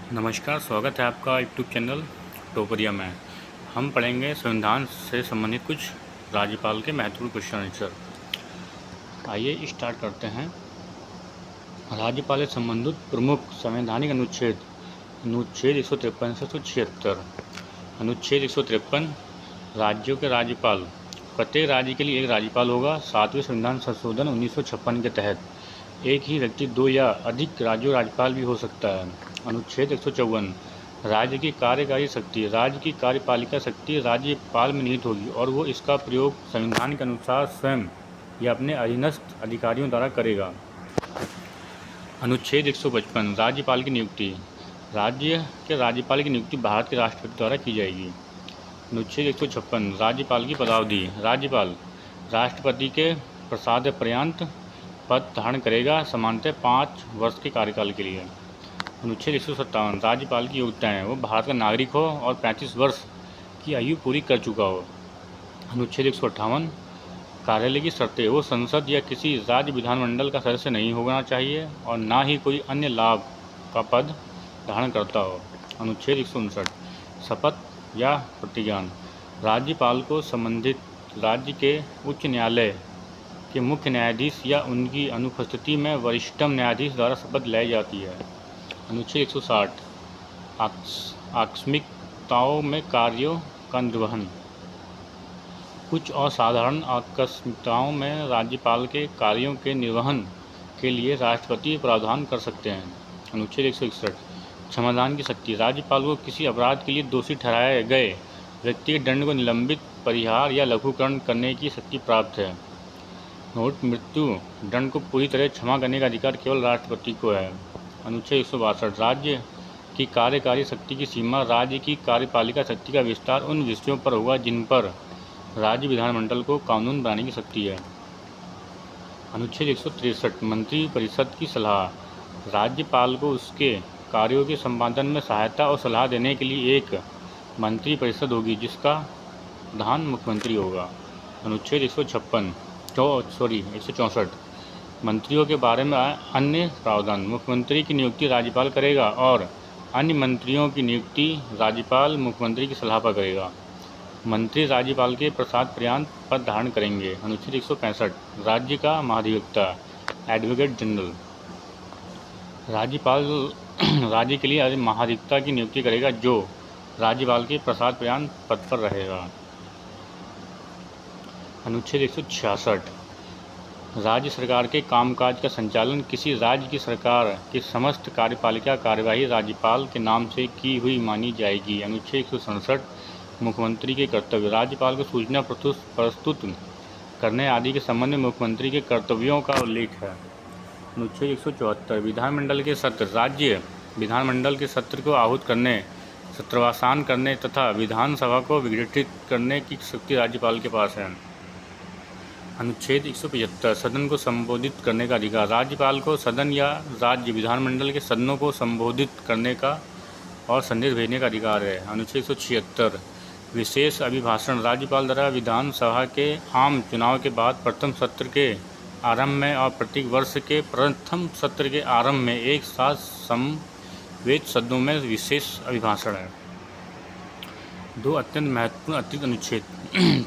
नमस्कार, स्वागत है आपका यूट्यूब चैनल टोपरिया में। हम पढ़ेंगे संविधान से संबंधित कुछ राज्यपाल के महत्वपूर्ण क्वेश्चन आंसर। आइए स्टार्ट करते हैं। राज्यपाल से संबंधित प्रमुख संवैधानिक अनुच्छेद 153 से 176। अनुच्छेद 153, राज्यों के राज्यपाल। प्रत्येक राज्य के लिए एक राज्यपाल होगा। 7वें संविधान संशोधन 1956 के तहत एक ही व्यक्ति 2 या अधिक राज्यों राज्यपाल भी हो सकता है। अनुच्छेद 154, राज्य की कार्यकारी शक्ति। राज्य की कार्यपालिका शक्ति राज्यपाल में निहित होगी और वो इसका प्रयोग संविधान के अनुसार स्वयं या अपने अधीनस्थ अधिकारियों द्वारा करेगा। अनुच्छेद 155, राज्यपाल की नियुक्ति। राज्य के राज्यपाल की नियुक्ति भारत के राष्ट्रपति द्वारा की जाएगी। अनुच्छेद 156, राज्यपाल की पदावधि। राज्यपाल राष्ट्रपति के प्रसाद पद धारण करेगा, सामान्यतः 5 वर्ष के कार्यकाल के लिए। अनुच्छेद 157, राज्यपाल की योग्यताएँ। वो भारत का नागरिक हो और 35 वर्ष की आयु पूरी कर चुका हो। अनुच्छेद 158, कार्यालय की शर्तें। वो संसद या किसी राज्य विधानमंडल का सदस्य नहीं होना चाहिए और ना ही कोई अन्य लाभ का पद धारण करता हो। अनुच्छेद 159, शपथ या प्रतिज्ञान। राज्यपाल को संबंधित राज्य के उच्च न्यायालय के मुख्य न्यायाधीश या उनकी अनुपस्थिति में वरिष्ठतम न्यायाधीश द्वारा शपथ लाई जाती है। अनुच्छेद 160, आकस्मिकताओं में कार्यों का निर्वहन। कुछ असाधारण आकस्मिकताओं में राज्यपाल के कार्यों के निर्वहन के लिए राष्ट्रपति प्रावधान कर सकते हैं। अनुच्छेद 161, क्षमादान की शक्ति। राज्यपाल को किसी अपराध के लिए दोषी ठहराए गए व्यक्ति के दंड को निलंबित, परिहार या लघुकरण करने की शक्ति प्राप्त है। नोट, मृत्यु दंड को पूरी तरह क्षमा करने का अधिकार केवल राष्ट्रपति को है। अनुच्छेद 162, राज्य की कार्यकारी शक्ति की सीमा। राज्य की कार्यपालिका शक्ति का विस्तार उन विषयों पर होगा जिन पर राज्य विधानमंडल को कानून बनाने की शक्ति है। अनुच्छेद 163, मंत्री परिषद की सलाह। राज्यपाल को उसके कार्यों के संपादन में सहायता और सलाह देने के लिए एक मंत्री परिषद होगी जिसका प्रधान मुख्यमंत्री होगा। अनुच्छेद 164, मंत्रियों के बारे में अन्य प्रावधान। मुख्यमंत्री की नियुक्ति राज्यपाल करेगा और अन्य मंत्रियों की नियुक्ति राज्यपाल मुख्यमंत्री की सलाह पर करेगा। मंत्री राज्यपाल के प्रसाद पर्यंत पद धारण करेंगे। अनुच्छेद 165, राज्य का महाधिवक्ता, एडवोकेट जनरल। राज्यपाल राज्य के लिए महाधिवक्ता की नियुक्ति करेगा जो राज्यपाल के प्रसाद पर्यंत पद पर रहेगा। अनुच्छेद 166, राज्य सरकार के कामकाज का संचालन। किसी राज्य की सरकार की समस्त कार्यपालिका कार्यवाही राज्यपाल के नाम से की हुई मानी जाएगी। अनुच्छेद 167, मुख्यमंत्री के कर्तव्य। राज्यपाल को सूचना प्रस्तुत करने आदि के संबंध में मुख्यमंत्री के कर्तव्यों का उल्लेख है। अनुच्छेद 174, विधानमंडल के सत्र। राज्य विधानमंडल के सत्र को आहूत करने, सत्रवासान करने तथा विधानसभा को विघटित करने की शक्ति राज्यपाल के पास है। अनुच्छेद 175, सदन को संबोधित करने का अधिकार। राज्यपाल को सदन या राज्य विधानमंडल के सदनों को संबोधित करने का और संदेश भेजने का अधिकार है। अनुच्छेद 176, विशेष अभिभाषण। राज्यपाल द्वारा विधानसभा के आम चुनाव के बाद प्रथम सत्र के आरंभ में और प्रत्येक वर्ष के प्रथम सत्र के आरंभ में एक साथ समवेत शब्दों में विशेष अभिभाषण है। 2 अत्यंत महत्वपूर्ण अतिरिक्त अनुच्छेद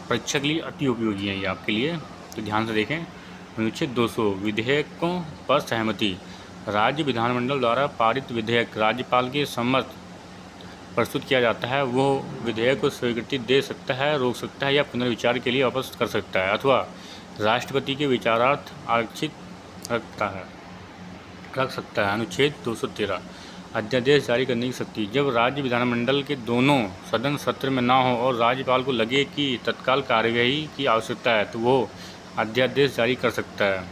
परीक्षा के लिए अति उपयोगी हैं ये आपके लिए, तो ध्यान से देखें। अनुच्छेद 200, विधेयकों पर सहमति। राज्य विधानमंडल द्वारा पारित विधेयक राज्यपाल के सम्मत प्रस्तुत किया जाता है। वो विधेयक को स्वीकृति दे सकता है, रोक सकता है या पुनर्विचार के लिए वापस कर सकता है अथवा राष्ट्रपति के विचारार्थ आरक्षित रख सकता है। अनुच्छेद 213, अध्यादेश जारी करने की शक्ति। जब राज्य विधानमंडल के दोनों सदन सत्र में ना हो और राज्यपाल को लगे कि तत्काल कार्यवाही की आवश्यकता है तो वो अध्यादेश जारी कर सकता है।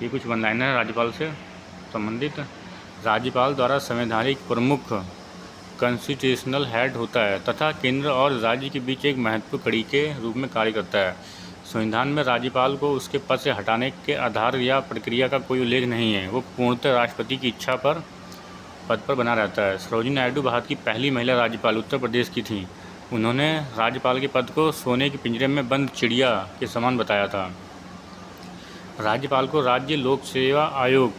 ये कुछ वन लाइनर है राज्यपाल से संबंधित। राज्यपाल द्वारा संवैधानिक प्रमुख कॉन्स्टिट्यूशनल हेड होता है तथा केंद्र और राज्य के बीच एक महत्वपूर्ण कड़ी के रूप में कार्य करता है। संविधान में राज्यपाल को उसके पद से हटाने के आधार या प्रक्रिया का कोई उल्लेख नहीं है। वो पूर्णतः राष्ट्रपति की इच्छा पर पद पर बना रहता है। सरोजिनी नायडू भारत की पहली महिला राज्यपाल उत्तर प्रदेश की थीं। उन्होंने राज्यपाल के पद को सोने के पिंजरे में बंद चिड़िया के समान बताया था। राज्यपाल को राज्य लोक सेवा आयोग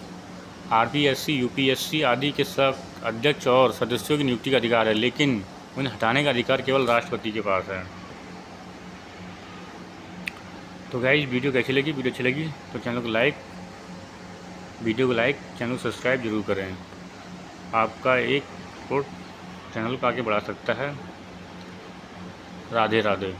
आरपीएससी, यूपीएससी आदि के सब अध्यक्ष और सदस्यों की नियुक्ति का अधिकार है, लेकिन उन्हें हटाने का अधिकार केवल राष्ट्रपति के पास है। तो गाइस वीडियो कैसी लगी? वीडियो अच्छी लगी तो चैनल को लाइक, चैनल को सब्सक्राइब जरूर करें। आपका एक सपोर्ट चैनल को आगे बढ़ा सकता है। राधे राधे।